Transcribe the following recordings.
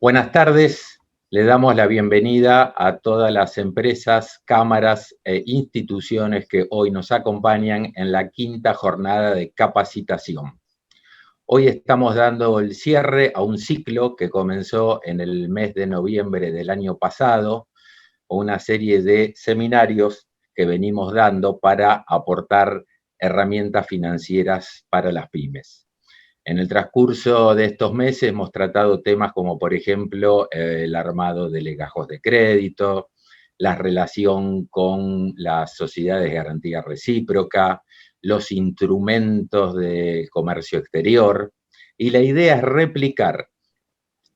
Buenas tardes, le damos la bienvenida a todas las empresas, cámaras e instituciones que hoy nos acompañan en la quinta jornada de capacitación. Hoy estamos dando el cierre a un ciclo que comenzó en el mes de noviembre del año pasado, una serie de seminarios que venimos dando para aportar herramientas financieras para las pymes. En el transcurso de estos meses hemos tratado temas como, por ejemplo, el armado de legajos de crédito, la relación con las sociedades de garantía recíproca, los instrumentos de comercio exterior, y la idea es replicar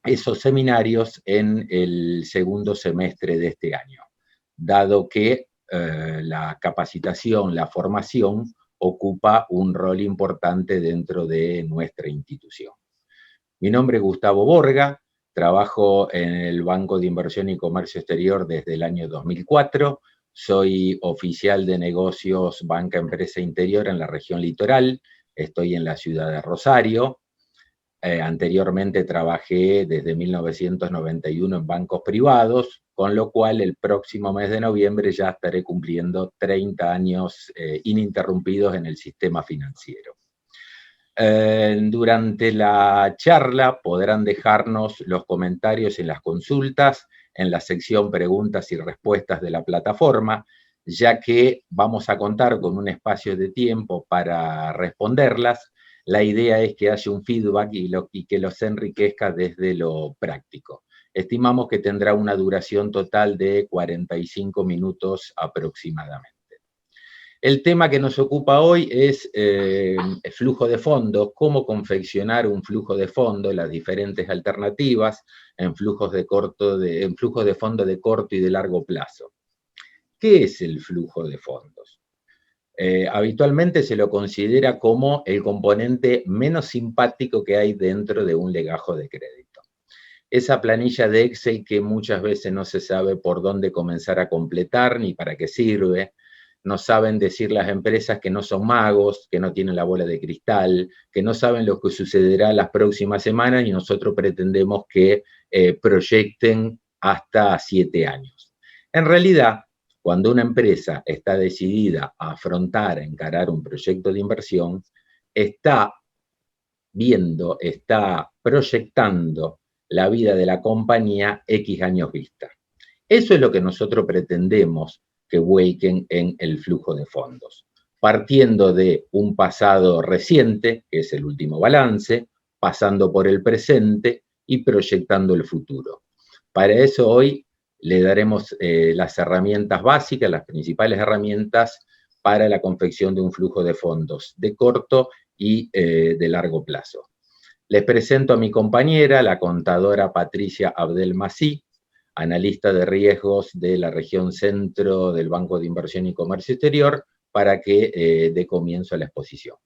esos seminarios en el segundo semestre de este año, dado que la capacitación, la formación, ocupa un rol importante dentro de nuestra institución. Mi nombre es Gustavo Borga, trabajo en el Banco de Inversión y Comercio Exterior desde el año 2004, soy oficial de negocios Banca Empresa Interior en la región litoral, estoy en la ciudad de Rosario. Anteriormente trabajé desde 1991 en bancos privados, con lo cual el próximo mes de noviembre ya estaré cumpliendo 30 años ininterrumpidos en el sistema financiero. Durante la charla podrán dejarnos los comentarios y las consultas en la sección preguntas y respuestas de la plataforma, ya que vamos a contar con un espacio de tiempo para responderlas. La idea es que haya un feedback y que los enriquezca desde lo práctico. Estimamos que tendrá una duración total de 45 minutos aproximadamente. El tema que nos ocupa hoy es el flujo de fondos, cómo confeccionar un flujo de fondos, las diferentes alternativas en flujos de fondo de corto y de largo plazo. ¿Qué es el flujo de fondos? Habitualmente se lo considera como el componente menos simpático que hay dentro de un legajo de crédito. Esa planilla de Excel que muchas veces no se sabe por dónde comenzar a completar ni para qué sirve. No saben decir las empresas que no son magos, que no tienen la bola de cristal, que no saben lo que sucederá las próximas semanas y nosotros pretendemos que proyecten hasta 7 años. En realidad, cuando una empresa está decidida a afrontar, a encarar un proyecto de inversión, está viendo, está proyectando la vida de la compañía X años vista. Eso es lo que nosotros pretendemos que vuelquen en el flujo de fondos, partiendo de un pasado reciente, que es el último balance, pasando por el presente y proyectando el futuro. Para eso hoy le daremos las herramientas básicas, las principales herramientas para la confección de un flujo de fondos de corto y de largo plazo. Les presento a mi compañera, la contadora Patricia Abdelmasí, analista de riesgos de la región centro del Banco de Inversión y Comercio Exterior, para que dé comienzo a la exposición.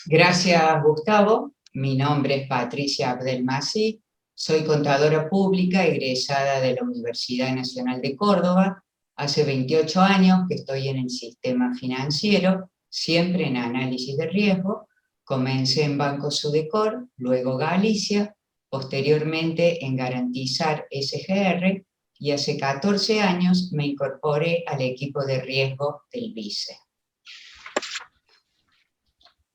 Gracias, Gustavo. Mi nombre es Patricia Abdelmasí, soy contadora pública egresada de la Universidad Nacional de Córdoba. Hace 28 años que estoy en el sistema financiero, siempre en análisis de riesgo. Comencé en Banco Sudecor, luego Galicia, posteriormente en Garantizar SGR, y hace 14 años me incorporé al equipo de riesgo del BICE.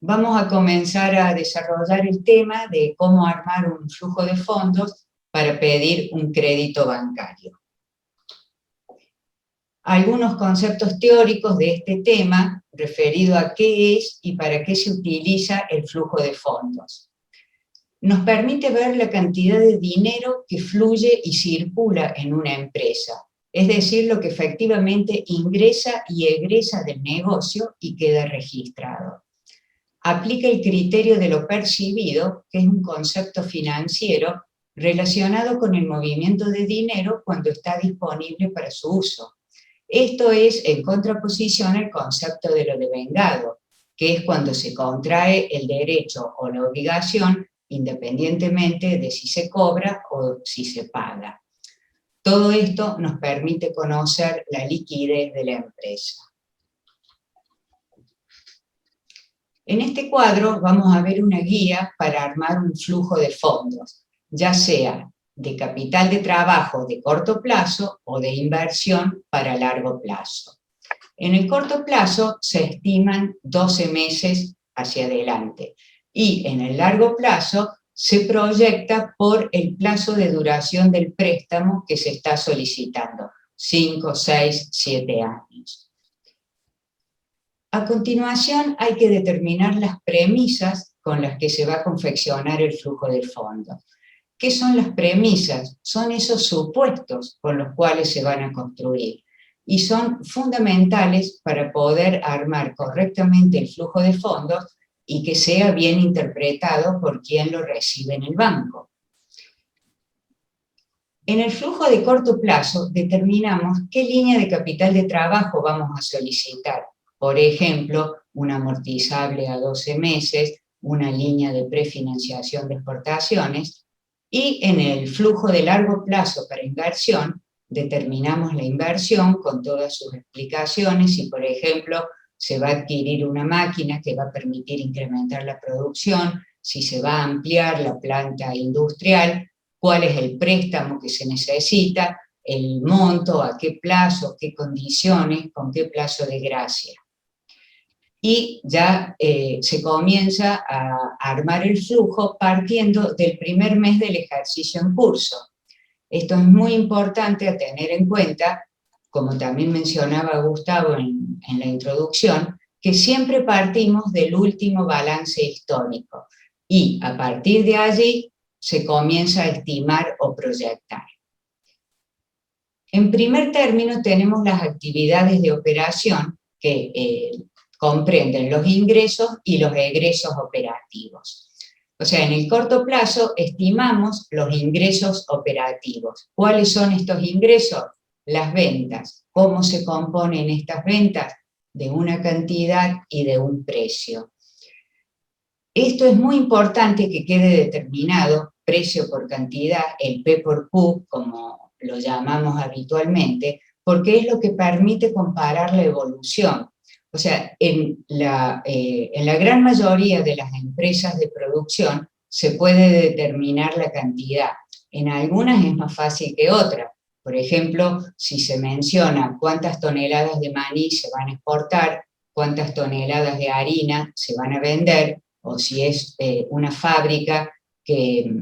Vamos a comenzar a desarrollar el tema de cómo armar un flujo de fondos para pedir un crédito bancario. Algunos conceptos teóricos de este tema referido a qué es y para qué se utiliza el flujo de fondos. Nos permite ver la cantidad de dinero que fluye y circula en una empresa, es decir, lo que efectivamente ingresa y egresa del negocio y queda registrado. Aplica el criterio de lo percibido, que es un concepto financiero relacionado con el movimiento de dinero cuando está disponible para su uso. Esto es en contraposición al concepto de lo devengado, que es cuando se contrae el derecho o la obligación independientemente de si se cobra o si se paga. Todo esto nos permite conocer la liquidez de la empresa. En este cuadro vamos a ver una guía para armar un flujo de fondos. ya sea de capital de trabajo de corto plazo o de inversión para largo plazo. En el corto plazo se estiman 12 meses hacia adelante y en el largo plazo se proyecta por el plazo de duración del préstamo que se está solicitando, 5, 6, 7 años. A continuación hay que determinar las premisas con las que se va a confeccionar el flujo de fondos. ¿Qué son las premisas? Son esos supuestos con los cuales se van a construir y son fundamentales para poder armar correctamente el flujo de fondos y que sea bien interpretado por quien lo recibe en el banco. En el flujo de corto plazo determinamos qué línea de capital de trabajo vamos a solicitar. Por ejemplo, un amortizable a 12 meses, una línea de prefinanciación de exportaciones, y en el flujo de largo plazo para inversión determinamos la inversión con todas sus explicaciones, si por ejemplo se va a adquirir una máquina que va a permitir incrementar la producción, si se va a ampliar la planta industrial, cuál es el préstamo que se necesita, el monto, a qué plazo, qué condiciones, con qué plazo de gracia. Y ya se comienza a armar el flujo partiendo del primer mes del ejercicio en curso. Esto es muy importante a tener en cuenta, como también mencionaba Gustavo en la introducción, que siempre partimos del último balance histórico y a partir de allí se comienza a estimar o proyectar. En primer término tenemos las actividades de operación que comprenden los ingresos y los egresos operativos. O sea, en el corto plazo estimamos los ingresos operativos. ¿Cuáles son estos ingresos? Las ventas. ¿Cómo se componen estas ventas? De una cantidad y de un precio. Esto es muy importante que quede determinado, precio por cantidad, el P por Q, como lo llamamos habitualmente, porque es lo que permite comparar la evolución. O sea, en la gran mayoría de las empresas de producción se puede determinar la cantidad. En algunas es más fácil que otras. Por ejemplo, si se menciona cuántas toneladas de maní se van a exportar, cuántas toneladas de harina se van a vender, o si es una fábrica que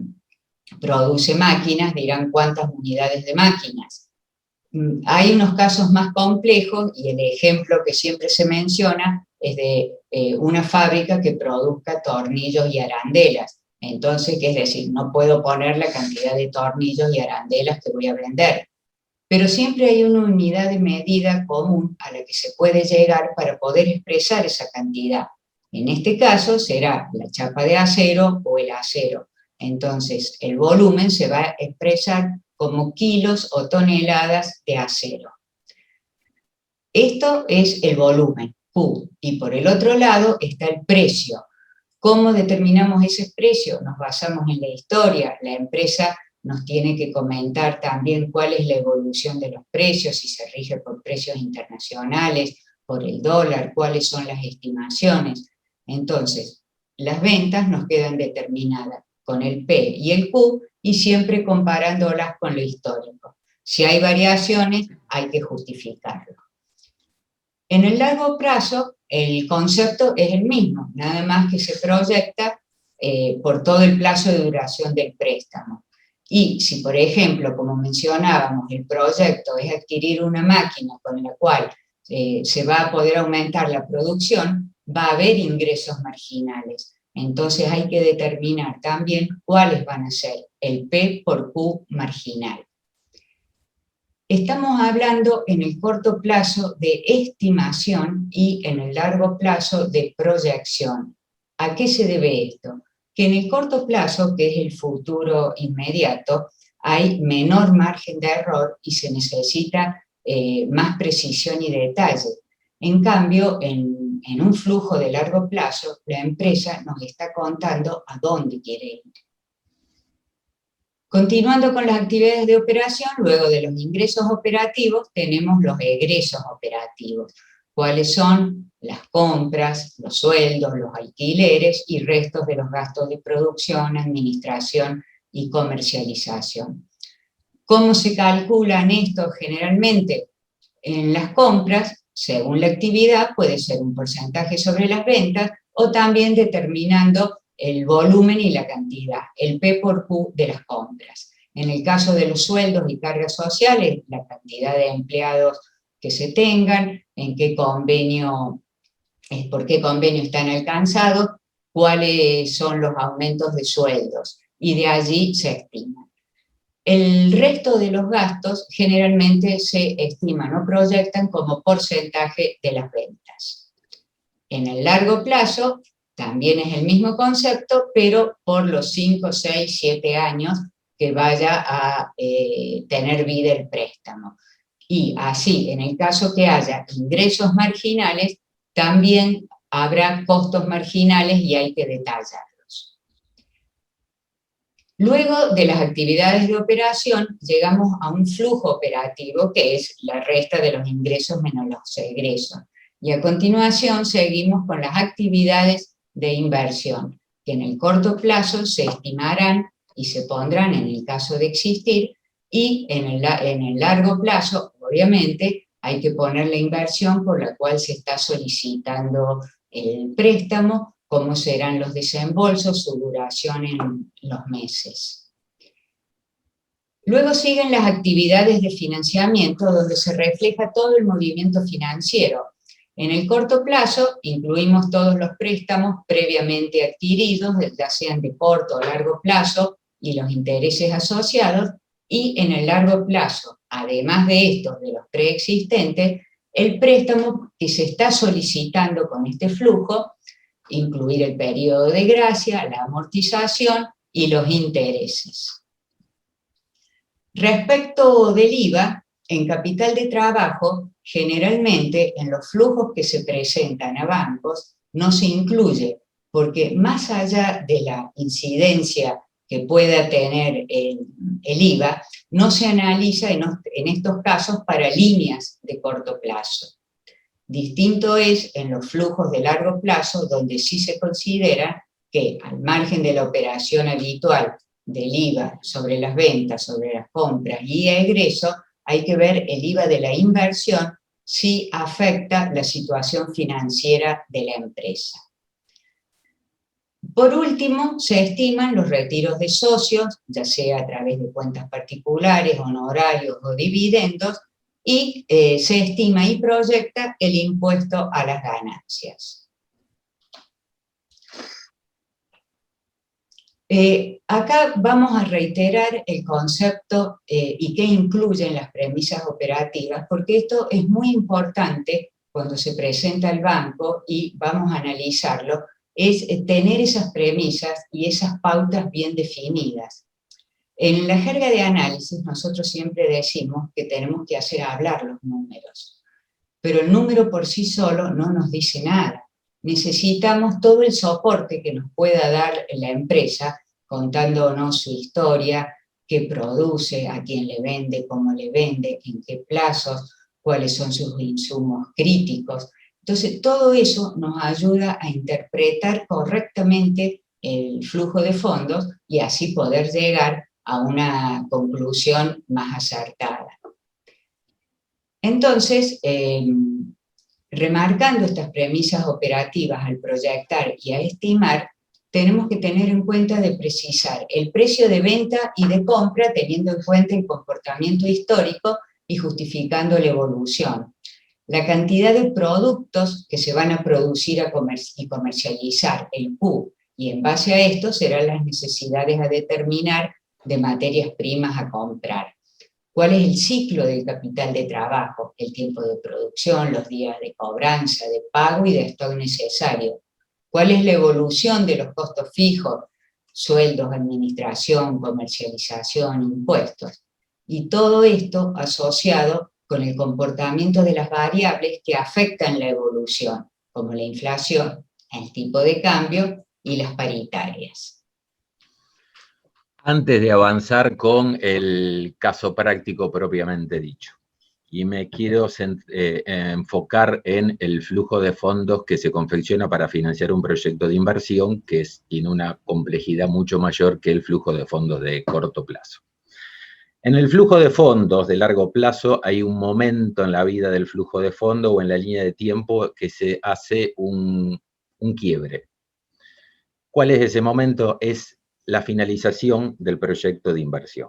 produce máquinas, dirán cuántas unidades de máquinas. Hay unos casos más complejos y el ejemplo que siempre se menciona es de una fábrica que produzca tornillos y arandelas. Entonces, ¿qué es decir? No puedo poner la cantidad de tornillos y arandelas que voy a vender. Pero siempre hay una unidad de medida común a la que se puede llegar para poder expresar esa cantidad. En este caso será la chapa de acero o el acero. Entonces, el volumen se va a expresar como kilos o toneladas de acero. Esto es el volumen, Q, y por el otro lado está el precio. ¿Cómo determinamos ese precio? Nos basamos en la historia. La empresa nos tiene que comentar también cuál es la evolución de los precios, si se rige por precios internacionales, por el dólar, cuáles son las estimaciones. Entonces, las ventas nos quedan determinadas con el P y el Q, y siempre comparándolas con lo histórico. Si hay variaciones, hay que justificarlo. En el largo plazo, el concepto es el mismo, nada más que se proyecta por todo el plazo de duración del préstamo. Y si, por ejemplo, como mencionábamos, el proyecto es adquirir una máquina con la cual se va a poder aumentar la producción, va a haber ingresos marginales. Entonces hay que determinar también cuáles van a ser el P por Q marginal. Estamos hablando en el corto plazo de estimación y en el largo plazo de proyección. ¿A qué se debe esto? Que en el corto plazo, que es el futuro inmediato, hay menor margen de error y se necesita más precisión y detalle. En cambio, en un flujo de largo plazo, la empresa nos está contando a dónde quiere ir. Continuando con las actividades de operación, luego de los ingresos operativos, tenemos los egresos operativos. ¿Cuáles son? Las compras, los sueldos, los alquileres y restos de los gastos de producción, administración y comercialización. ¿Cómo se calculan esto generalmente? En las compras, según la actividad, puede ser un porcentaje sobre las ventas o también determinando el volumen y la cantidad, el P por Q de las compras. En el caso de los sueldos y cargas sociales, la cantidad de empleados que se tengan, en qué convenio, por qué convenio están alcanzados, cuáles son los aumentos de sueldos, y de allí se estiman. El resto de los gastos generalmente se estiman o proyectan como porcentaje de las ventas. En el largo plazo también es el mismo concepto, pero por los 5, 6, 7 años que vaya a tener vida el préstamo. Y así, en el caso que haya ingresos marginales, también habrá costos marginales y hay que detallarlos. Luego de las actividades de operación, llegamos a un flujo operativo que es la resta de los ingresos menos los egresos. Y a continuación seguimos con las actividades de inversión, que en el corto plazo se estimarán y se pondrán en el caso de existir, y en el largo plazo, obviamente, hay que poner la inversión por la cual se está solicitando el préstamo, cómo serán los desembolsos, su duración en los meses. Luego siguen las actividades de financiamiento, donde se refleja todo el movimiento financiero. En el corto plazo incluimos todos los préstamos previamente adquiridos, ya sean de corto o largo plazo, y los intereses asociados, y en el largo plazo, además de estos, de los preexistentes, el préstamo que se está solicitando con este flujo, incluir el periodo de gracia, la amortización y los intereses. Respecto del IVA, en capital de trabajo, generalmente en los flujos que se presentan a bancos no se incluye, porque más allá de la incidencia que pueda tener el IVA, no se analiza en estos casos para líneas de corto plazo. Distinto es en los flujos de largo plazo, donde sí se considera que al margen de la operación habitual del IVA sobre las ventas, sobre las compras y egreso, hay que ver el IVA de la inversión si afecta la situación financiera de la empresa. Por último, se estiman los retiros de socios, ya sea a través de cuentas particulares, honorarios o dividendos, y se estima y proyecta el impuesto a las ganancias. Acá vamos a reiterar el concepto y qué incluyen las premisas operativas, porque esto es muy importante cuando se presenta al banco y vamos a analizarlo, es tener esas premisas y esas pautas bien definidas. En la jerga de análisis nosotros siempre decimos que tenemos que hacer hablar los números, pero el número por sí solo no nos dice nada. Necesitamos todo el soporte que nos pueda dar la empresa, contándonos su historia, qué produce, a quién le vende, cómo le vende, en qué plazos, cuáles son sus insumos críticos. Entonces, todo eso nos ayuda a interpretar correctamente el flujo de fondos y así poder llegar a una conclusión más acertada. Entonces, remarcando estas premisas operativas al proyectar y a estimar, tenemos que tener en cuenta de precisar el precio de venta y de compra teniendo en cuenta el comportamiento histórico y justificando la evolución. La cantidad de productos que se van a producir y comercializar, el Q, y en base a esto serán las necesidades a determinar de materias primas a comprar. ¿Cuál es el ciclo del capital de trabajo? El tiempo de producción, los días de cobranza, de pago y de stock necesario. ¿Cuál es la evolución de los costos fijos? Sueldos, administración, comercialización, impuestos. Y todo esto asociado con el comportamiento de las variables que afectan la evolución, como la inflación, el tipo de cambio y las paritarias. Antes de avanzar con el caso práctico propiamente dicho, y me quiero enfocar en el flujo de fondos que se confecciona para financiar un proyecto de inversión que tiene una complejidad mucho mayor que el flujo de fondos de corto plazo. En el flujo de fondos de largo plazo hay un momento en la vida del flujo de fondos o en la línea de tiempo que se hace un quiebre. ¿Cuál es ese momento? Es la finalización del proyecto de inversión.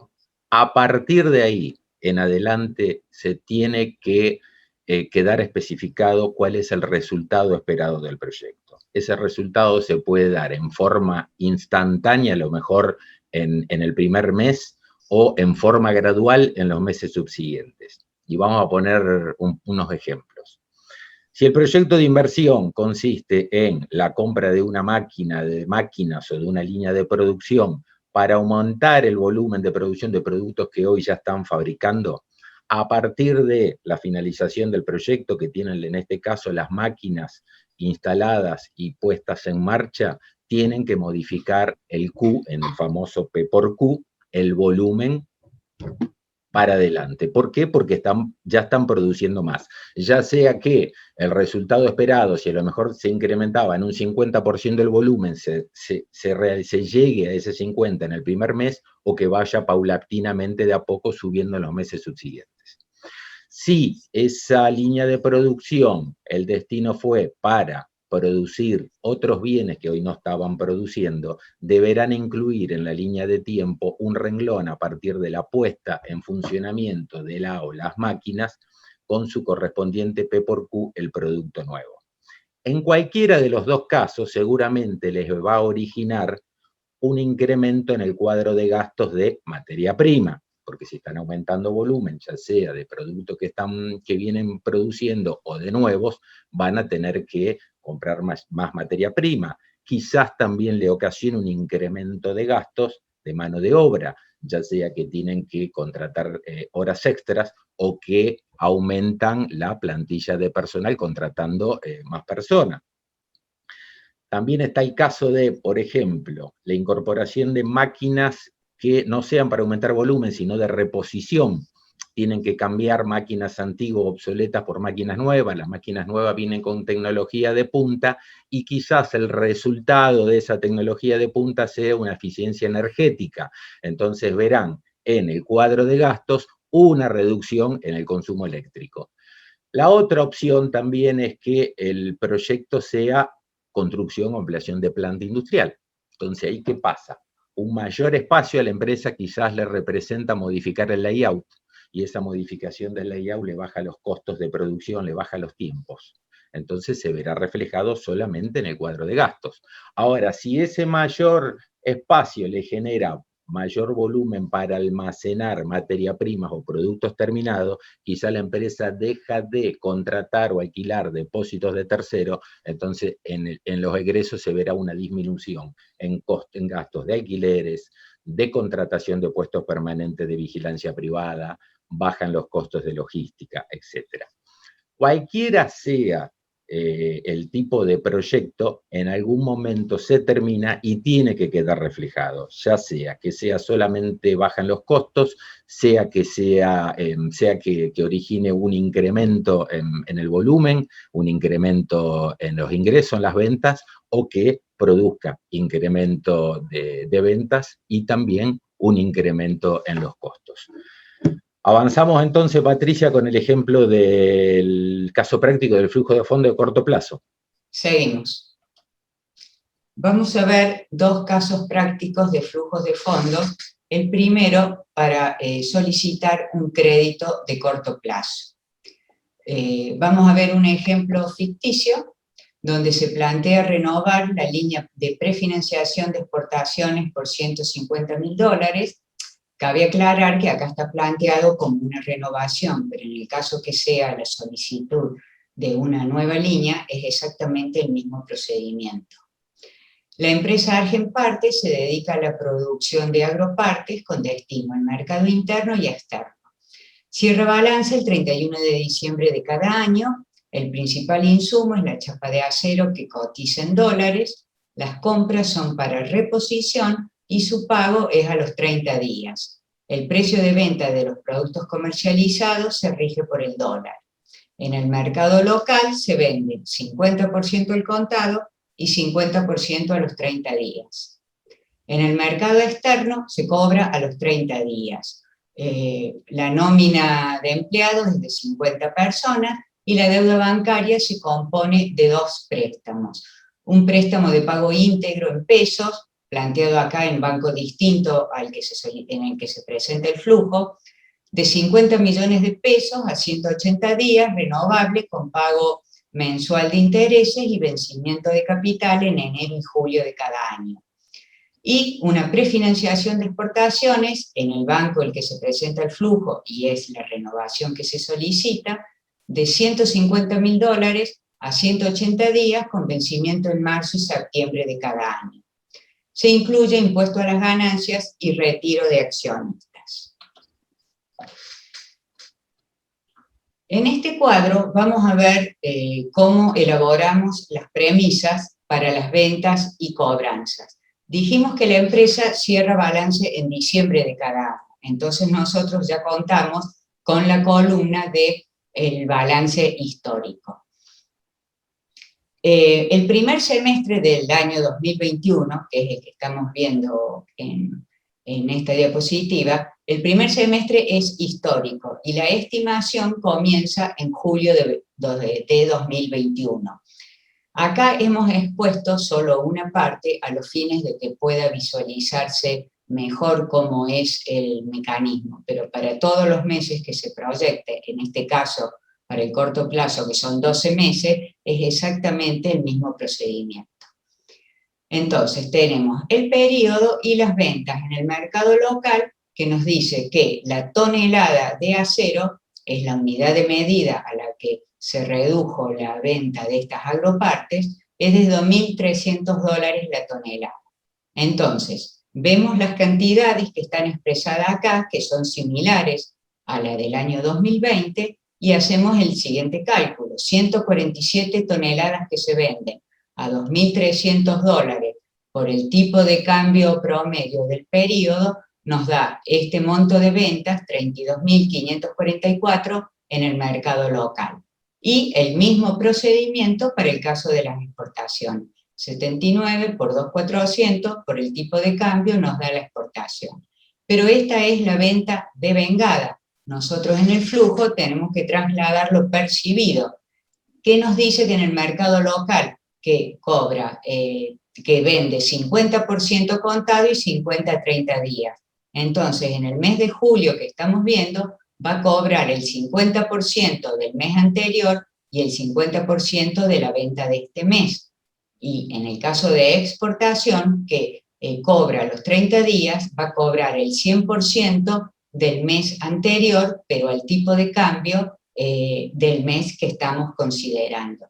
A partir de ahí en adelante se tiene que quedar especificado cuál es el resultado esperado del proyecto. Ese resultado se puede dar en forma instantánea, a lo mejor en el primer mes, o en forma gradual en los meses subsiguientes. Y vamos a poner unos ejemplos. Si el proyecto de inversión consiste en la compra de una máquina, de máquinas o de una línea de producción para aumentar el volumen de producción de productos que hoy ya están fabricando, a partir de la finalización del proyecto, que tienen en este caso las máquinas instaladas y puestas en marcha, tienen que modificar el Q, en el famoso P por Q, el volumen para adelante. ¿Por qué? Porque ya están produciendo más. Ya sea que el resultado esperado, si a lo mejor se incrementaba en un 50% el volumen, se llegue a ese 50% en el primer mes, o que vaya paulatinamente de a poco subiendo en los meses subsiguientes. Si esa línea de producción, el destino fue para producir otros bienes que hoy no estaban produciendo, deberán incluir en la línea de tiempo un renglón a partir de la puesta en funcionamiento de la o las máquinas con su correspondiente P por Q, el producto nuevo. En cualquiera de los dos casos seguramente les va a originar un incremento en el cuadro de gastos de materia prima, porque si están aumentando volumen, ya sea de productos que vienen produciendo o de nuevos, van a tener que comprar más materia prima. Quizás también le ocasione un incremento de gastos de mano de obra, ya sea que tienen que contratar horas extras o que aumentan la plantilla de personal contratando más personas. También está el caso de, por ejemplo, la incorporación de máquinas que no sean para aumentar volumen, sino de reposición. Tienen que cambiar máquinas antiguas obsoletas por máquinas nuevas. Las máquinas nuevas vienen con tecnología de punta y quizás el resultado de esa tecnología de punta sea una eficiencia energética. Entonces verán en el cuadro de gastos una reducción en el consumo eléctrico. La otra opción también es que el proyecto sea construcción o ampliación de planta industrial. Entonces, ¿ahí qué pasa? Un mayor espacio a la empresa quizás le representa modificar el layout, y esa modificación del layout le baja los costos de producción, le baja los tiempos. Entonces se verá reflejado solamente en el cuadro de gastos. Ahora, si ese mayor espacio le genera mayor volumen para almacenar materia primas o productos terminados, quizá la empresa deja de contratar o alquilar depósitos de terceros, entonces en los egresos se verá una disminución en gastos de alquileres, de contratación de puestos permanentes de vigilancia privada, bajan los costos de logística, etc. Cualquiera sea el tipo de proyecto, en algún momento se termina y tiene que quedar reflejado, ya sea que solamente bajan los costos, sea que origine un incremento en el volumen, un incremento en los ingresos, en las ventas, o que produzca incremento de ventas y también un incremento en los costos. Avanzamos entonces, Patricia, con el ejemplo del caso práctico del flujo de fondos de corto plazo. Seguimos. Vamos a ver dos casos prácticos de flujos de fondos. El primero para solicitar un crédito de corto plazo. Vamos a ver un ejemplo ficticio donde se plantea renovar la línea de prefinanciación de exportaciones por $150.000. Cabe aclarar que acá está planteado como una renovación, pero en el caso que sea la solicitud de una nueva línea, es exactamente el mismo procedimiento. La empresa Argenparte se dedica a la producción de agropartes con destino al mercado interno y externo. Cierra balance el 31 de diciembre de cada año. El principal insumo es la chapa de acero que cotiza en dólares. Las compras son para reposición y su pago es a los 30 días. El precio de venta de los productos comercializados se rige por el dólar. En el mercado local se vende 50% al contado y 50% a los 30 días. En el mercado externo se cobra a los 30 días. La nómina de empleados es de 50 personas y la deuda bancaria se compone de 2 préstamos. Un préstamo de pago íntegro en pesos, planteado acá en banco distinto en el que se presenta el flujo, de 50 millones de pesos a 180 días, renovable, con pago mensual de intereses y vencimiento de capital en enero y julio de cada año. Y una prefinanciación de exportaciones en el banco en el que se presenta el flujo y es la renovación que se solicita, de $150.000 a 180 días con vencimiento en marzo y septiembre de cada año. Se incluye impuesto a las ganancias y retiro de accionistas. En este cuadro vamos a ver cómo elaboramos las premisas para las ventas y cobranzas. Dijimos que la empresa cierra balance en diciembre de cada año, entonces nosotros ya contamos con la columna del balance histórico. El primer semestre del año 2021, que es el que estamos viendo en esta diapositiva, el primer semestre es histórico y la estimación comienza en julio de 2021. Acá hemos expuesto solo una parte a los fines de que pueda visualizarse mejor cómo es el mecanismo, pero para todos los meses que se proyecte, en este caso para el corto plazo, que son 12 meses, es exactamente el mismo procedimiento. Entonces tenemos el periodo y las ventas en el mercado local, que nos dice que la tonelada de acero es la unidad de medida a la que se redujo la venta de estas agropartes, es de $2.300 la tonelada. Entonces, vemos las cantidades que están expresadas acá, que son similares a la del año 2020, y hacemos el siguiente cálculo: 147 toneladas que se venden a $2.300 por el tipo de cambio promedio del periodo, nos da este monto de ventas, 32.544 en el mercado local. Y el mismo procedimiento para el caso de las exportaciones. 79 por 2.400 por el tipo de cambio nos da la exportación. Pero esta es la venta devengada. Nosotros en el flujo tenemos que trasladar lo percibido. ¿Qué nos dice que en el mercado local, que cobra, que vende 50% contado y 50 a 30 días? Entonces, en el mes de julio que estamos viendo, va a cobrar el 50% del mes anterior y el 50% de la venta de este mes. Y en el caso de exportación, que cobra los 30 días, va a cobrar el 100% del mes anterior, pero al tipo de cambio del mes que estamos considerando.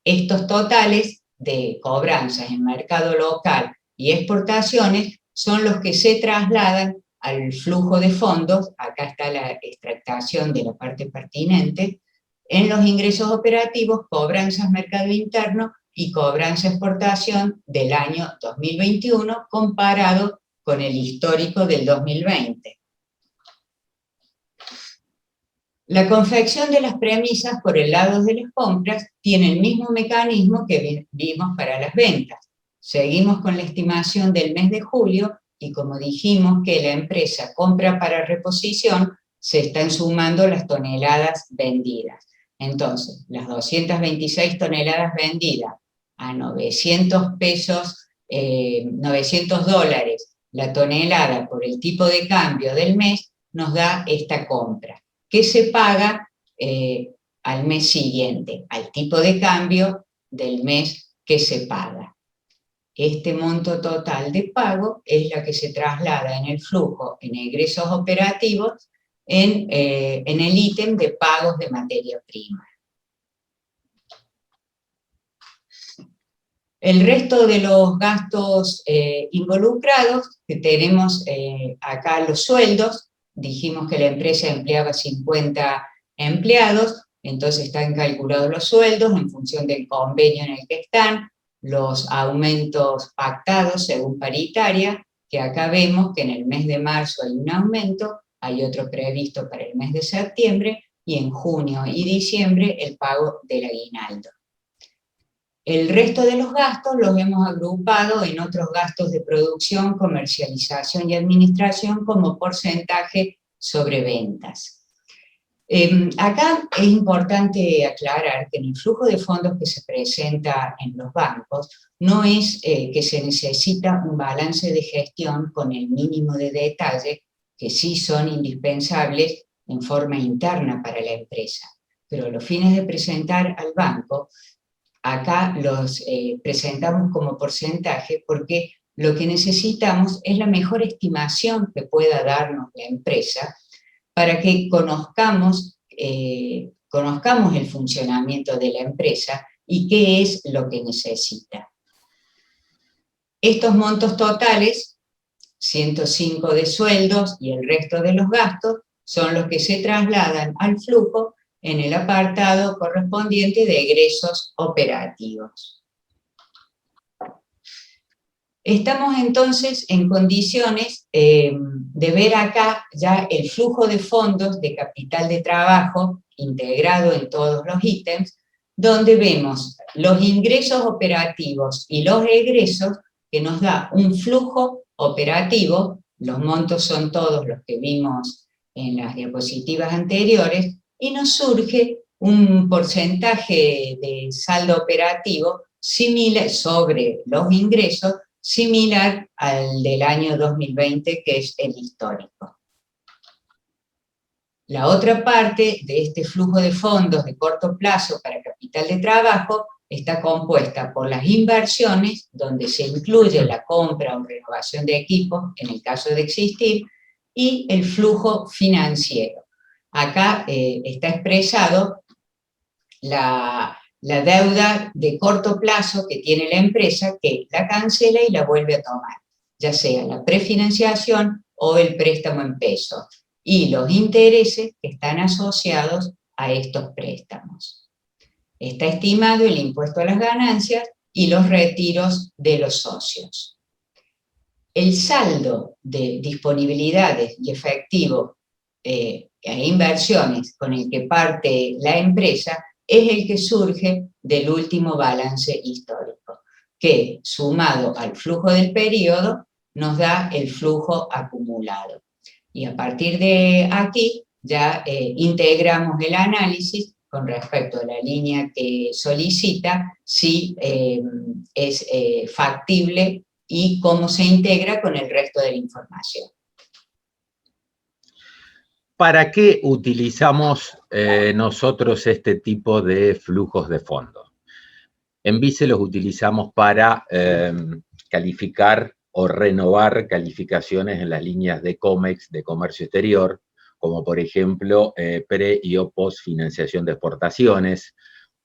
Estos totales de cobranzas en mercado local y exportaciones son los que se trasladan al flujo de fondos. Acá está la extractación de la parte pertinente, en los ingresos operativos, cobranzas mercado interno y cobranza exportación del año 2021 comparado con el histórico del 2020. La confección de las premisas por el lado de las compras tiene el mismo mecanismo que vimos para las ventas. Seguimos con la estimación del mes de julio y como dijimos que la empresa compra para reposición, se están sumando las toneladas vendidas. Entonces, las 226 toneladas vendidas a $900 la tonelada por el tipo de cambio del mes, nos da esta compra, que se paga al mes siguiente, al tipo de cambio del mes que se paga. Este monto total de pago es la que se traslada en el flujo en egresos operativos en el ítem de pagos de materia prima. El resto de los gastos involucrados, que tenemos acá los sueldos, dijimos que la empresa empleaba 50 empleados, entonces están calculados los sueldos en función del convenio en el que están, los aumentos pactados según paritaria, que acá vemos que en el mes de marzo hay un aumento, hay otro previsto para el mes de septiembre, y en junio y diciembre el pago del aguinaldo. El resto de los gastos los hemos agrupado en otros gastos de producción, comercialización y administración como porcentaje sobre ventas. Acá es importante aclarar que en el flujo de fondos que se presenta en los bancos no es que se necesita un balance de gestión con el mínimo de detalle, que sí son indispensables en forma interna para la empresa. Pero a los fines de presentar al banco, acá los presentamos como porcentaje porque lo que necesitamos es la mejor estimación que pueda darnos la empresa para que conozcamos el funcionamiento de la empresa y qué es lo que necesita. Estos montos totales, 105 de sueldos y el resto de los gastos, son los que se trasladan al flujo en el apartado correspondiente de egresos operativos. Estamos entonces en condiciones de ver acá ya el flujo de fondos de capital de trabajo integrado en todos los ítems, donde vemos los ingresos operativos y los egresos, que nos da un flujo operativo, los montos son todos los que vimos en las diapositivas anteriores, y nos surge un porcentaje de saldo operativo similar sobre los ingresos, similar al del año 2020, que es el histórico. La otra parte de este flujo de fondos de corto plazo para capital de trabajo está compuesta por las inversiones, donde se incluye la compra o renovación de equipos, en el caso de existir, y el flujo financiero. Acá está expresado la deuda de corto plazo que tiene la empresa, que la cancela y la vuelve a tomar, ya sea la prefinanciación o el préstamo en pesos, y los intereses que están asociados a estos préstamos. Está estimado el impuesto a las ganancias y los retiros de los socios. El saldo de disponibilidades y efectivo e inversiones con el que parte la empresa es el que surge del último balance histórico, que sumado al flujo del periodo nos da el flujo acumulado. Y a partir de aquí ya integramos el análisis con respecto a la línea que solicita, si es factible y cómo se integra con el resto de la información. ¿Para qué utilizamos nosotros este tipo de flujos de fondos? En Vice los utilizamos para calificar o renovar calificaciones en las líneas de COMEX, de comercio exterior, como por ejemplo pre y o post financiación de exportaciones,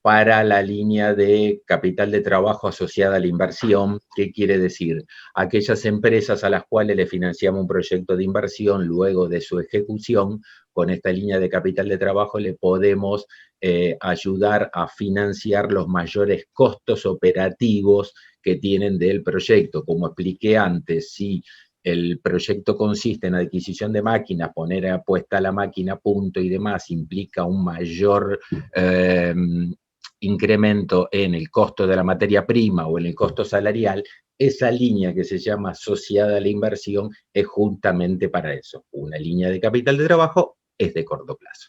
para la línea de capital de trabajo asociada a la inversión. ¿Qué quiere decir? Aquellas empresas a las cuales le financiamos un proyecto de inversión luego de su ejecución, con esta línea de capital de trabajo le podemos ayudar a financiar los mayores costos operativos que tienen del proyecto. Como expliqué antes, si el proyecto consiste en adquisición de máquinas, poner a puesta la máquina a punto y demás, implica un mayor incremento en el costo de la materia prima o en el costo salarial. Esa línea que se llama asociada a la inversión es justamente para eso. Una línea de capital de trabajo es de corto plazo.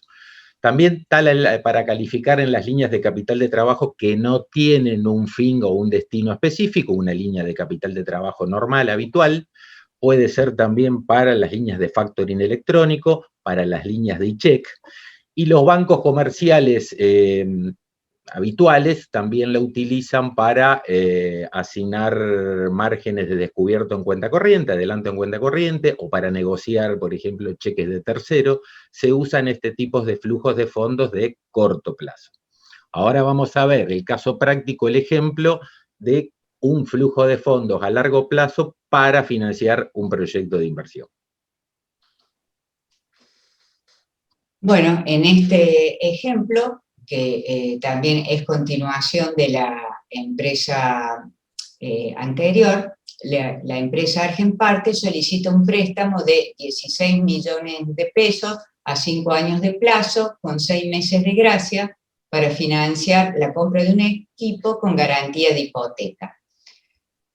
También para calificar en las líneas de capital de trabajo que no tienen un fin o un destino específico, una línea de capital de trabajo normal, habitual. Puede ser también para las líneas de factoring electrónico, para las líneas de e-check, y los bancos comerciales habituales también la utilizan para asignar márgenes de descubierto en cuenta corriente, adelanto en cuenta corriente, o para negociar, por ejemplo, cheques de tercero. Se usan este tipo de flujos de fondos de corto plazo. Ahora vamos a ver el caso práctico, el ejemplo de un flujo de fondos a largo plazo para financiar un proyecto de inversión. Bueno, en este ejemplo, que también es continuación de la empresa anterior, la empresa Argenparte solicita un préstamo de 16 millones de pesos a 5 años de plazo, con 6 meses de gracia, para financiar la compra de un equipo con garantía de hipoteca.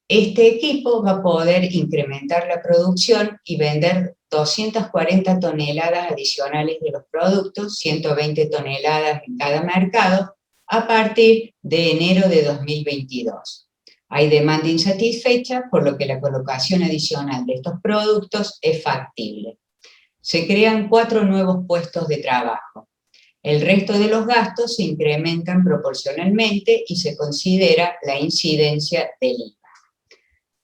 Este equipo va a poder incrementar la producción y vender 240 toneladas adicionales de los productos, 120 toneladas en cada mercado, a partir de enero de 2022. Hay demanda insatisfecha, por lo que la colocación adicional de estos productos es factible. Se crean 4 nuevos puestos de trabajo. El resto de los gastos se incrementan proporcionalmente y se considera la incidencia del IVA.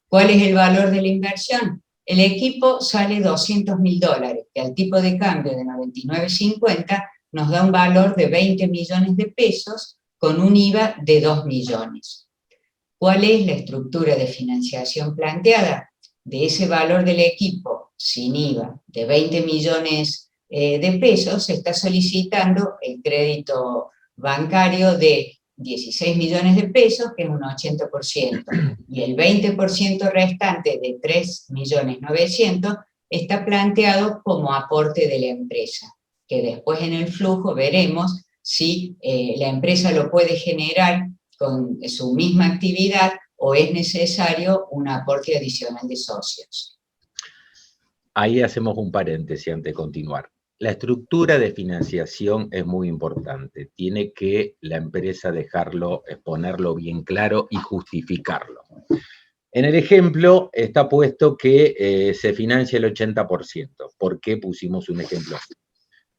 ¿Cuál es el valor de la inversión? El equipo sale $200.000, que al tipo de cambio de 99.50 nos da un valor de 20 millones de pesos con un IVA de 2 millones. ¿Cuál es la estructura de financiación planteada? De ese valor del equipo sin IVA de 20 millones de pesos, se está solicitando el crédito bancario de 16 millones de pesos, que es un 80%, y el 20% restante de 3.900.000 está planteado como aporte de la empresa, que después en el flujo veremos si la empresa lo puede generar con su misma actividad o es necesario un aporte adicional de socios. Ahí hacemos un paréntesis antes de continuar. La estructura de financiación es muy importante. Tiene que la empresa dejarlo, exponerlo bien claro y justificarlo. En el ejemplo está puesto que se financia el 80%. ¿Por qué pusimos un ejemplo así?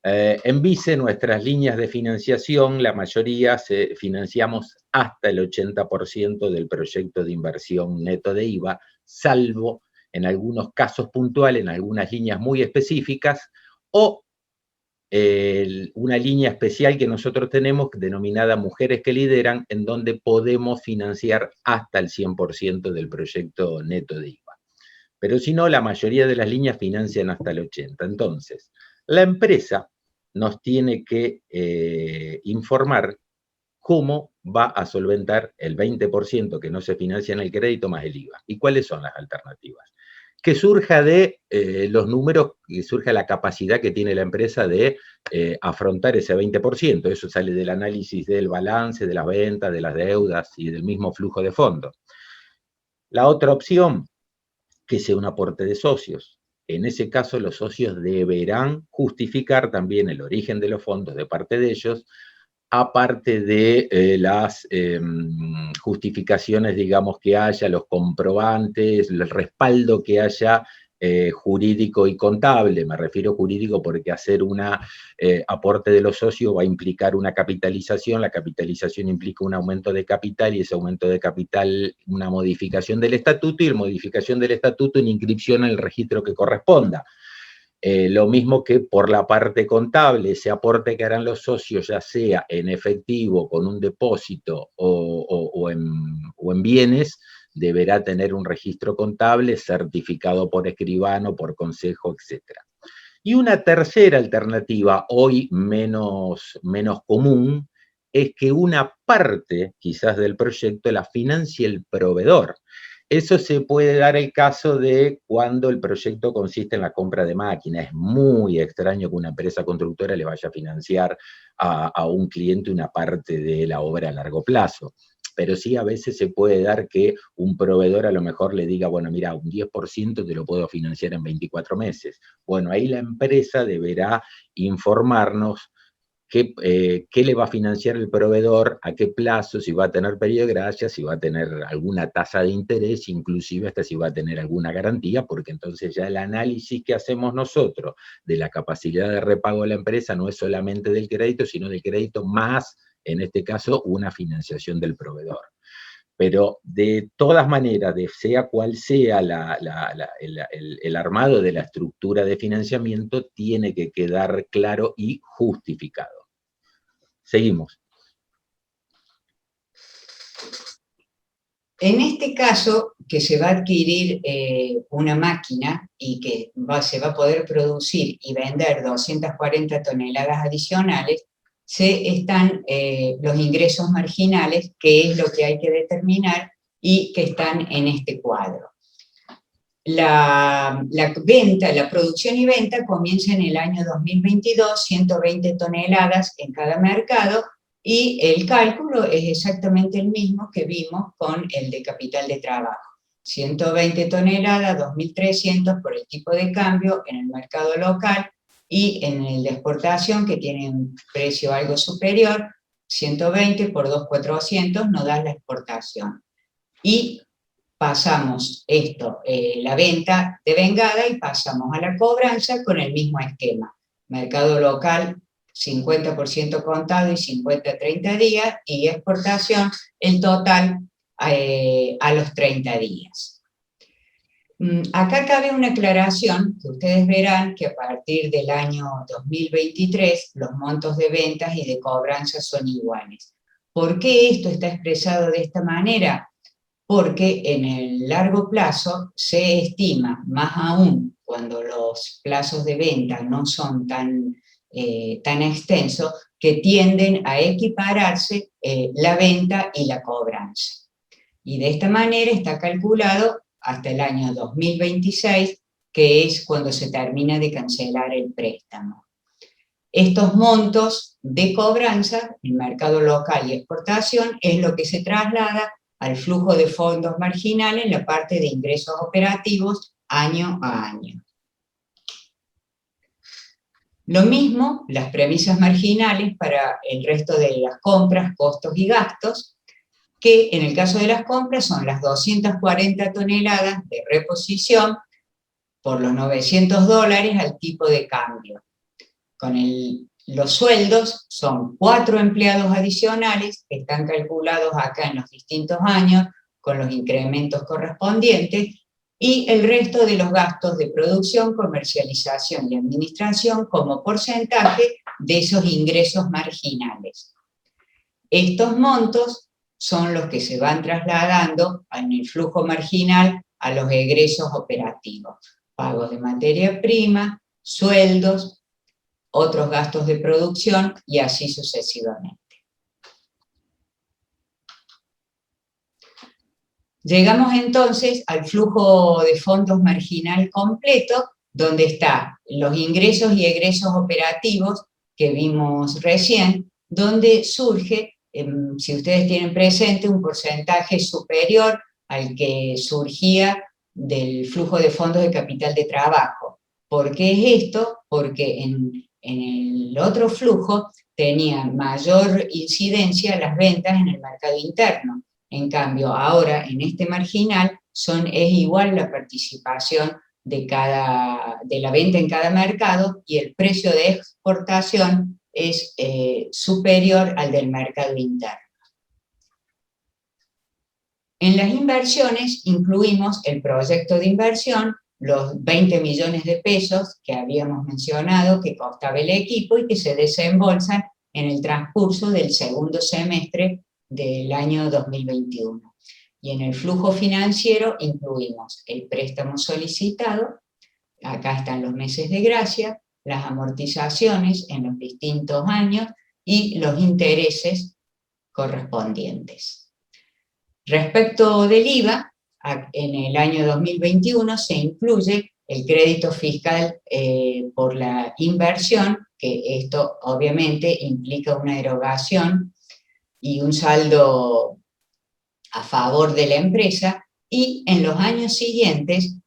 En Vice, nuestras líneas de financiación, la mayoría financiamos hasta el 80% del proyecto de inversión neto de IVA, salvo en algunos casos puntuales, en algunas líneas muy específicas, o una línea especial que nosotros tenemos denominada Mujeres que Lideran, en donde podemos financiar hasta el 100% del proyecto neto de IVA. Pero si no, la mayoría de las líneas financian hasta el 80%. Entonces, la empresa nos tiene que informar cómo va a solventar el 20% que no se financia en el crédito más el IVA. ¿Y cuáles son las alternativas? Que surja de los números, que surja la capacidad que tiene la empresa de afrontar ese 20%. Eso sale del análisis del balance, de las ventas, de las deudas y del mismo flujo de fondos. La otra opción, que sea un aporte de socios. En ese caso, los socios deberán justificar también el origen de los fondos de parte de ellos, aparte de las justificaciones, digamos, que haya, los comprobantes, el respaldo que haya jurídico y contable. Me refiero jurídico porque hacer un aporte de los socios va a implicar una capitalización, la capitalización implica un aumento de capital y ese aumento de capital una modificación del estatuto y la modificación del estatuto una inscripción en el registro que corresponda. Lo mismo que por la parte contable, ese aporte que harán los socios, ya sea en efectivo, con un depósito o en bienes, deberá tener un registro contable certificado por escribano, por consejo, etc. Y una tercera alternativa, hoy menos común, es que una parte, quizás del proyecto, la financie el proveedor. Eso se puede dar el caso de cuando el proyecto consiste en la compra de máquinas. Es muy extraño que una empresa constructora le vaya a financiar a un cliente una parte de la obra a largo plazo. Pero sí a veces se puede dar que un proveedor a lo mejor le diga, bueno, mira, un 10% te lo puedo financiar en 24 meses. Bueno, ahí la empresa deberá informarnos qué le va a financiar el proveedor, a qué plazo, si va a tener periodo de gracia, si va a tener alguna tasa de interés, inclusive hasta si va a tener alguna garantía, porque entonces ya el análisis que hacemos nosotros de la capacidad de repago de la empresa no es solamente del crédito, sino del crédito más, en este caso, una financiación del proveedor. Pero de todas maneras, sea cual sea el armado de la estructura de financiamiento, tiene que quedar claro y justificado. Seguimos. En este caso, que se va a adquirir una máquina y que se va a poder producir y vender 240 toneladas adicionales, están los ingresos marginales, que es lo que hay que determinar y que están en este cuadro. La producción y venta comienza en el año 2022, 120 toneladas en cada mercado, y el cálculo es exactamente el mismo que vimos con el de capital de trabajo. 120 toneladas, 2.300 por el tipo de cambio en el mercado local, y en el de exportación, que tiene un precio algo superior, 120 por 2.400 nos da la exportación. Y pasamos esto, la venta de vengada, y pasamos a la cobranza con el mismo esquema. Mercado local, 50% contado y 50 a 30 días, y exportación, el total a los 30 días. Acá cabe una aclaración, que ustedes verán que a partir del año 2023 los montos de ventas y de cobranza son iguales. ¿Por qué esto está expresado de esta manera? Porque en el largo plazo se estima, más aún cuando los plazos de venta no son tan extensos, que tienden a equipararse la venta y la cobranza. Y de esta manera está calculado hasta el año 2026, que es cuando se termina de cancelar el préstamo. Estos montos de cobranza en mercado local y exportación es lo que se traslada al flujo de fondos marginal en la parte de ingresos operativos año a año. Lo mismo, las premisas marginales para el resto de las compras, costos y gastos, que en el caso de las compras son las 240 toneladas de reposición por los $900 al tipo de cambio. Los sueldos son 4 empleados adicionales, que están calculados acá en los distintos años, con los incrementos correspondientes, y el resto de los gastos de producción, comercialización y administración como porcentaje de esos ingresos marginales. Estos montos son los que se van trasladando en el flujo marginal a los egresos operativos, pagos de materia prima, sueldos, otros gastos de producción y así sucesivamente. Llegamos entonces al flujo de fondos marginal completo, donde están los ingresos y egresos operativos que vimos recién, donde surge, si ustedes tienen presente, un porcentaje superior al que surgía del flujo de fondos de capital de trabajo. ¿Por qué es esto? Porque en el otro flujo tenían mayor incidencia las ventas en el mercado interno. En cambio, ahora en este marginal es igual la participación de la venta en cada mercado, y el precio de exportación es superior al del mercado interno. En las inversiones incluimos el proyecto de inversión, los 20 millones de pesos que habíamos mencionado que costaba el equipo y que se desembolsan en el transcurso del segundo semestre del año 2021. Y en el flujo financiero incluimos el préstamo solicitado, acá están los meses de gracia, las amortizaciones en los distintos años y los intereses correspondientes. Respecto del IVA, en el año 2021 se incluye el crédito fiscal por la inversión, que esto obviamente implica una erogación y un saldo a favor de la empresa, y en los años siguientes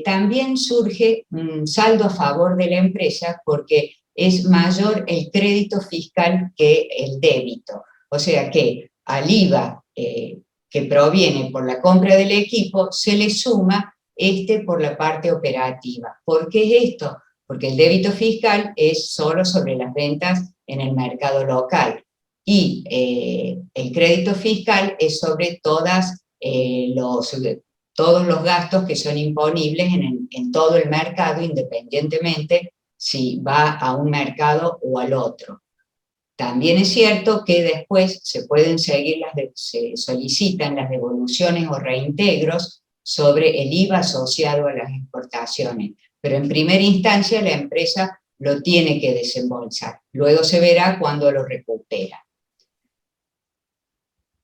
también surge un saldo a favor de la empresa porque es mayor el crédito fiscal que el débito. O sea que al IVA que proviene por la compra del equipo se le suma por la parte operativa. ¿Por qué es esto? Porque el débito fiscal es solo sobre las ventas en el mercado local, y el crédito fiscal es sobre todos los gastos que son imponibles en todo el mercado, independientemente si va a un mercado o al otro. También es cierto que después se solicitan las devoluciones o reintegros sobre el IVA asociado a las exportaciones, pero en primera instancia la empresa lo tiene que desembolsar, luego se verá cuándo lo recupera.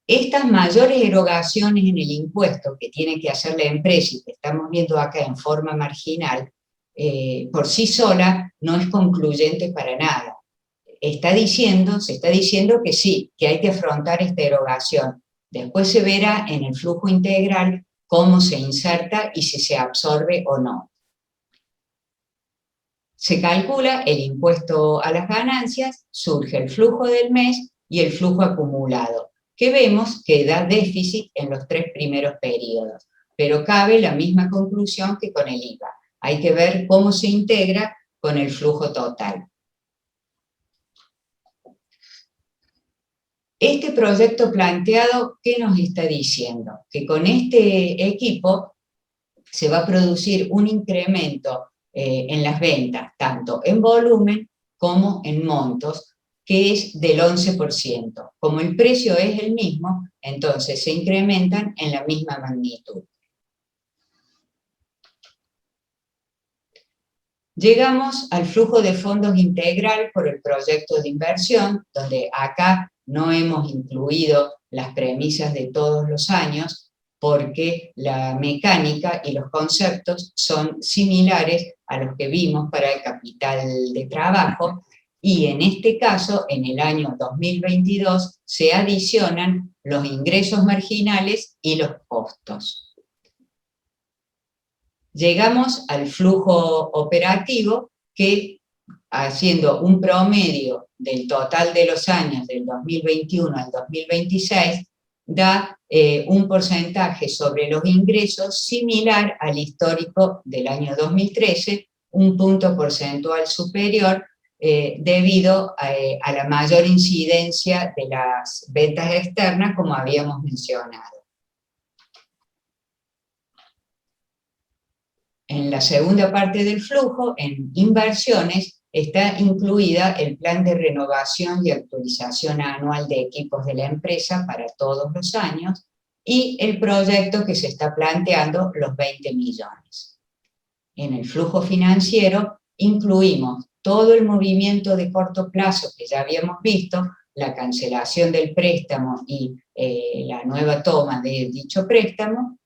Estas mayores erogaciones en el impuesto que tiene que hacer la empresa y que estamos viendo acá en forma marginal, por sí sola no es concluyente para nada. Se está diciendo que sí, que hay que afrontar esta erogación. Después se verá en el flujo integral cómo se inserta y si se absorbe o no. Se calcula el impuesto a las ganancias, surge el flujo del mes y el flujo acumulado, que vemos que da déficit en los 3 primeros periodos, pero cabe la misma conclusión que con el IVA. Hay que ver cómo se integra con el flujo total. Este proyecto planteado, ¿qué nos está diciendo? Que con este equipo se va a producir un incremento en las ventas, tanto en volumen como en montos, que es del 11%. Como el precio es el mismo, entonces se incrementan en la misma magnitud. Llegamos al flujo de fondos integral por el proyecto de inversión, donde acá no hemos incluido las premisas de todos los años, porque la mecánica y los conceptos son similares a los que vimos para el capital de trabajo, y en este caso, en el año 2022, se adicionan los ingresos marginales y los costos. Llegamos al flujo operativo que, haciendo un promedio del total de los años del 2021 al 2026, da un porcentaje sobre los ingresos similar al histórico del año 2013, un punto porcentual superior debido a la mayor incidencia de las ventas externas, como habíamos mencionado. En la segunda parte del flujo, en inversiones, está incluida el plan de renovación y actualización anual de equipos de la empresa para todos los años y el proyecto que se está planteando, los 20 millones. En el flujo financiero incluimos todo el movimiento de corto plazo que ya habíamos visto, la cancelación del préstamo y la nueva toma de dicho préstamo,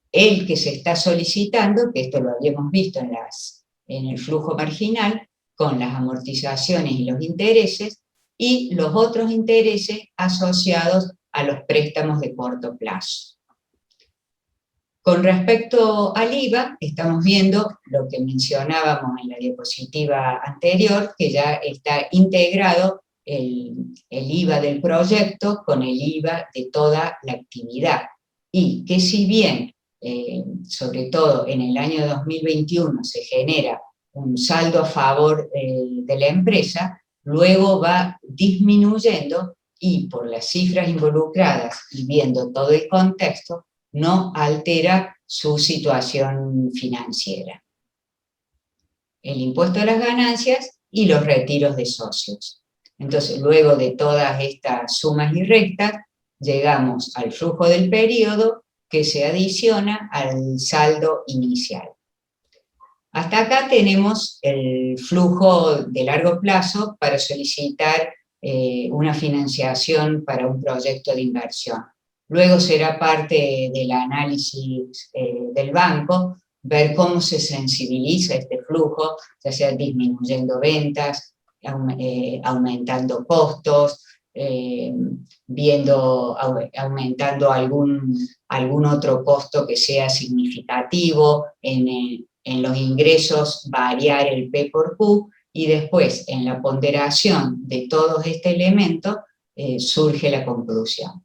el que se está solicitando, que esto lo habíamos visto en el flujo marginal, con las amortizaciones y los intereses, y los otros intereses asociados a los préstamos de corto plazo. Con respecto al IVA, estamos viendo lo que mencionábamos en la diapositiva anterior, que ya está integrado el IVA del proyecto con el IVA de toda la actividad, y que si bien sobre todo en el año 2021 se genera un saldo a favor de la empresa, luego va disminuyendo y por las cifras involucradas y viendo todo el contexto, no altera su situación financiera. El impuesto a las ganancias y los retiros de socios. Entonces, luego de todas estas sumas y restas, llegamos al flujo del periodo que se adiciona al saldo inicial. Hasta acá tenemos el flujo de largo plazo para solicitar una financiación para un proyecto de inversión. Luego será parte del análisis del banco, ver cómo se sensibiliza este flujo, ya sea disminuyendo ventas, aumentando costos, aumentando algún otro costo que sea significativo, en los ingresos variar el P por Q, y después en la ponderación de todos estos elementos surge la conclusión.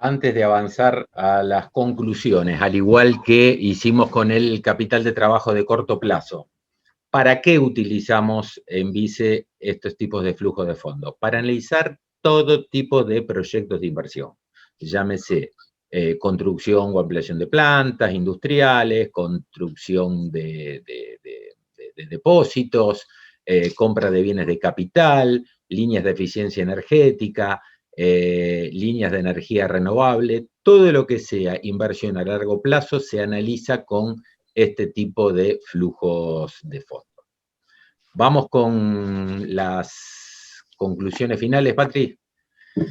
Antes de avanzar a las conclusiones, al igual que hicimos con el capital de trabajo de corto plazo, ¿para qué utilizamos en Vice estos tipos de flujo de fondos? Para analizar todo tipo de proyectos de inversión, llámese construcción o ampliación de plantas industriales, construcción de depósitos, compra de bienes de capital, líneas de eficiencia energética, líneas de energía renovable, todo lo que sea inversión a largo plazo se analiza con este tipo de flujos de fondos. Vamos con las conclusiones finales, Patri.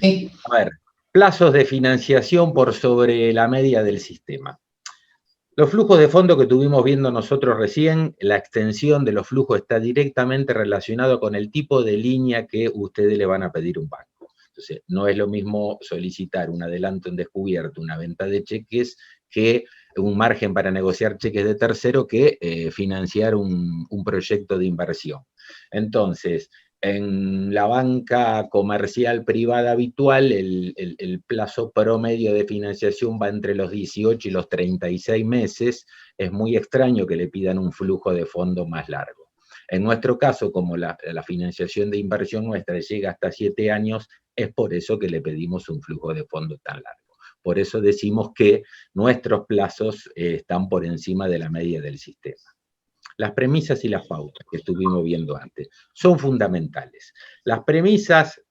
Sí. A ver, plazos de financiación por sobre la media del sistema. Los flujos de fondo que tuvimos viendo nosotros recién, la extensión de los flujos está directamente relacionado con el tipo de línea que ustedes le van a pedir a un banco. Entonces, no es lo mismo solicitar un adelanto en descubierto, una venta de cheques, que un margen para negociar cheques de tercero, que financiar un proyecto de inversión. Entonces, en la banca comercial privada habitual, el plazo promedio de financiación va entre los 18 y los 36 meses. Es muy extraño que le pidan un flujo de fondo más largo. En nuestro caso, como la financiación de inversión nuestra llega hasta 7 años, es por eso que le pedimos un flujo de fondo tan largo. Por eso decimos que nuestros plazos están por encima de la media del sistema. Las premisas y las pautas que estuvimos viendo antes son fundamentales. Las premisas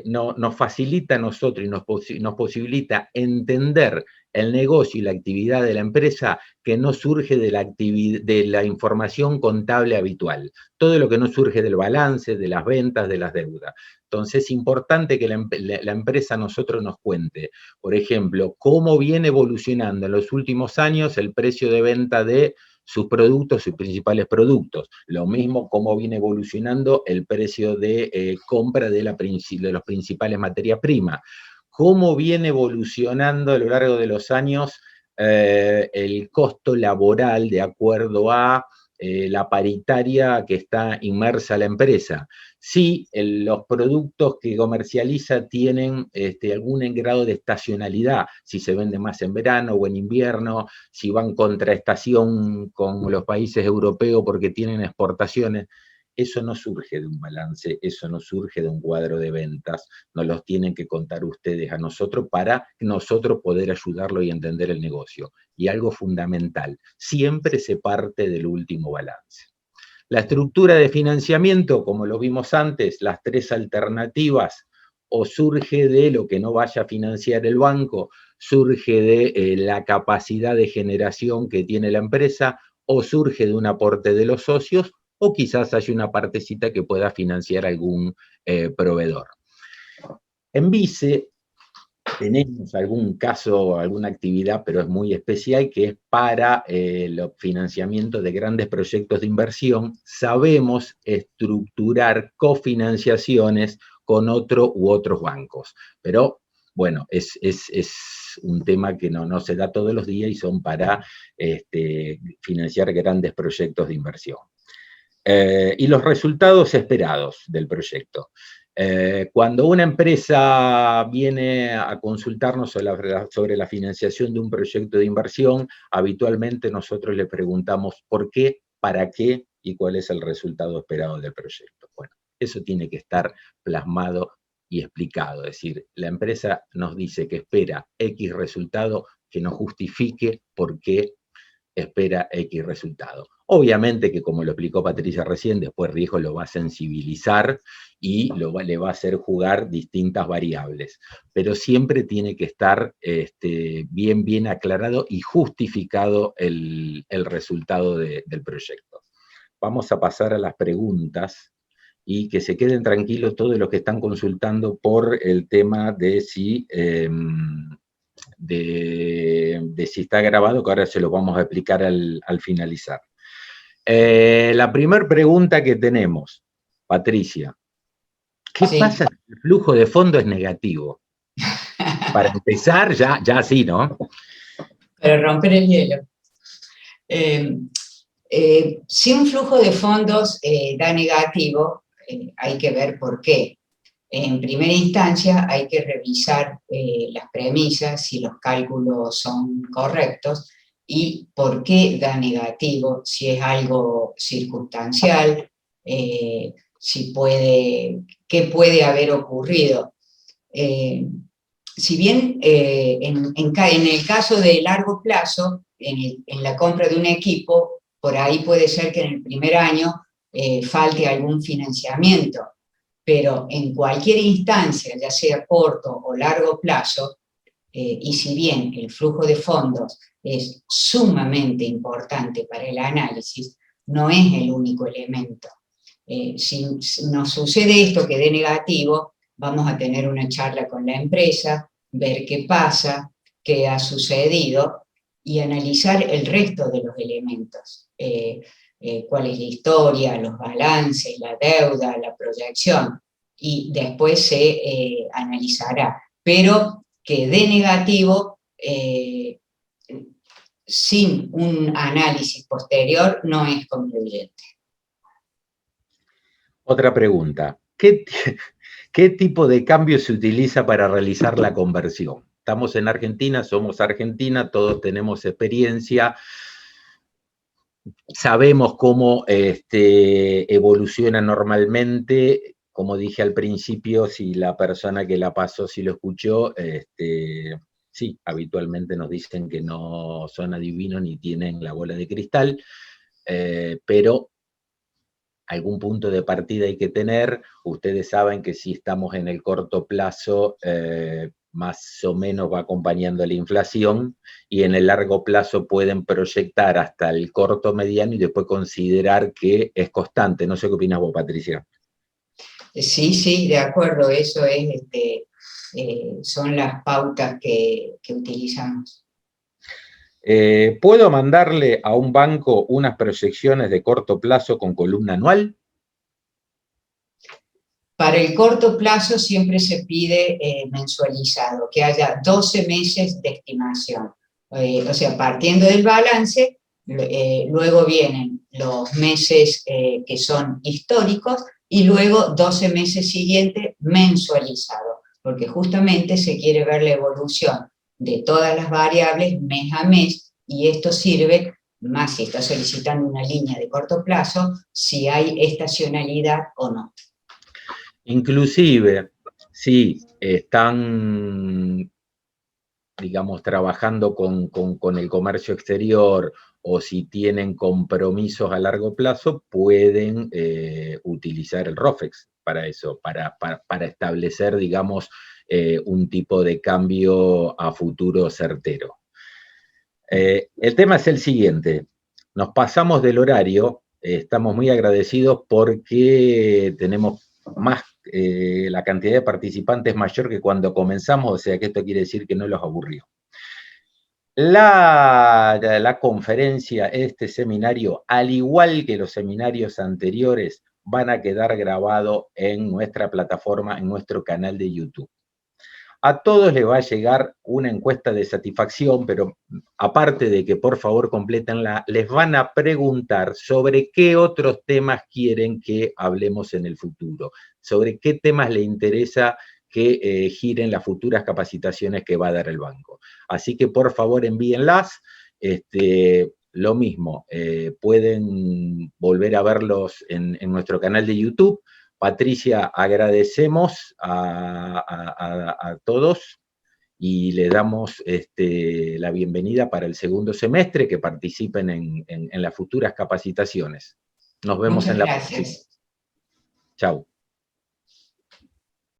nos facilita a nosotros y nos posibilita entender el negocio y la actividad de la empresa que no surge de la información contable habitual. Todo lo que no surge del balance, de las ventas, de las deudas. Entonces es importante que la empresa a nosotros nos cuente, por ejemplo, cómo viene evolucionando en los últimos años el precio de venta de sus productos, sus principales productos. Lo mismo cómo viene evolucionando el precio de compra de los principales materias primas. Cómo viene evolucionando a lo largo de los años el costo laboral de acuerdo a la paritaria que está inmersa la empresa. Si los productos que comercializa tienen algún grado de estacionalidad, si se vende más en verano o en invierno, si van contra estación con los países europeos porque tienen exportaciones. Eso no surge de un balance, eso no surge de un cuadro de ventas, nos los tienen que contar ustedes a nosotros para nosotros poder ayudarlo y entender el negocio. Y algo fundamental, siempre se parte del último balance. La estructura de financiamiento, como lo vimos antes, las 3 alternativas, o surge de lo que no vaya a financiar el banco, surge de la capacidad de generación que tiene la empresa, o surge de un aporte de los socios, o quizás haya una partecita que pueda financiar algún proveedor. En Vice tenemos algún caso, alguna actividad, pero es muy especial, que es para el financiamiento de grandes proyectos de inversión. Sabemos estructurar cofinanciaciones con otro u otros bancos, pero bueno, es un tema que no se da todos los días y son para financiar grandes proyectos de inversión. Y los resultados esperados del proyecto. Cuando una empresa viene a consultarnos sobre la financiación de un proyecto de inversión, habitualmente nosotros le preguntamos por qué, para qué y cuál es el resultado esperado del proyecto. Bueno, eso tiene que estar plasmado y explicado. Es decir, la empresa nos dice que espera X resultado, que nos justifique por qué espera X resultado. Obviamente que, como lo explicó Patricia recién, después Riesgo lo va a sensibilizar y le va a hacer jugar distintas variables, pero siempre tiene que estar bien aclarado y justificado el resultado del proyecto. Vamos a pasar a las preguntas y que se queden tranquilos todos los que están consultando por el tema de si si está grabado, que ahora se lo vamos a explicar al finalizar. La primera pregunta que tenemos, Patricia, ¿qué pasa si el flujo de fondo es negativo? Para empezar, ya sí, ¿no? Para romper el hielo. Si un flujo de fondos da negativo, hay que ver por qué. En primera instancia hay que revisar las premisas, si los cálculos son correctos y por qué da negativo, si es algo circunstancial, qué puede haber ocurrido. Si bien en el caso de largo plazo, en la compra de un equipo, por ahí puede ser que en el primer año falte algún financiamiento, pero en cualquier instancia, ya sea corto o largo plazo, y si bien el flujo de fondos es sumamente importante para el análisis, no es el único elemento. Si nos sucede esto que dé negativo, vamos a tener una charla con la empresa, ver qué pasa, qué ha sucedido y analizar el resto de los elementos. Cuál es la historia, los balances, la deuda, la proyección, y después se analizará. Pero que dé negativo, sin un análisis posterior, no es concluyente. Otra pregunta. ¿Qué tipo de cambio se utiliza para realizar la conversión? Estamos en Argentina, somos Argentina, todos tenemos experiencia, sabemos cómo evoluciona normalmente. Como dije al principio, si la persona que la pasó, si lo escuchó, sí, habitualmente nos dicen que no son adivinos ni tienen la bola de cristal, pero algún punto de partida hay que tener. Ustedes saben que si estamos en el corto plazo, más o menos va acompañando la inflación, y en el largo plazo pueden proyectar hasta el corto, mediano y después considerar que es constante. No sé qué opinas vos, Patricia. Sí, sí, de acuerdo, eso es, son las pautas que utilizamos. ¿Puedo mandarle a un banco unas proyecciones de corto plazo con columna anual? Para el corto plazo siempre se pide mensualizado, que haya 12 meses de estimación. O sea, partiendo del balance, luego vienen los meses que son históricos y luego 12 meses siguientes mensualizado, porque justamente se quiere ver la evolución de todas las variables mes a mes, y esto sirve más si está solicitando una línea de corto plazo, si hay estacionalidad o no. Inclusive, si están, digamos, trabajando con el comercio exterior, o si tienen compromisos a largo plazo, pueden utilizar el ROFEX para eso, para establecer, digamos, un tipo de cambio a futuro certero. El tema es el siguiente: nos pasamos del horario, estamos muy agradecidos porque tenemos más, la cantidad de participantes mayor que cuando comenzamos, o sea que esto quiere decir que no los aburrió. La conferencia, este seminario, al igual que los seminarios anteriores, van a quedar grabados en nuestra plataforma, en nuestro canal de YouTube. A todos les va a llegar una encuesta de satisfacción, pero aparte de que por favor complétenla, les van a preguntar sobre qué otros temas quieren que hablemos en el futuro, sobre qué temas les interesa que giren las futuras capacitaciones que va a dar el banco. Así que por favor envíenlas. Lo mismo, pueden volver a verlos en nuestro canal de YouTube. Patricia, agradecemos a todos y le damos la bienvenida para el segundo semestre, que participen en las futuras capacitaciones. Nos vemos en la próxima. Chau.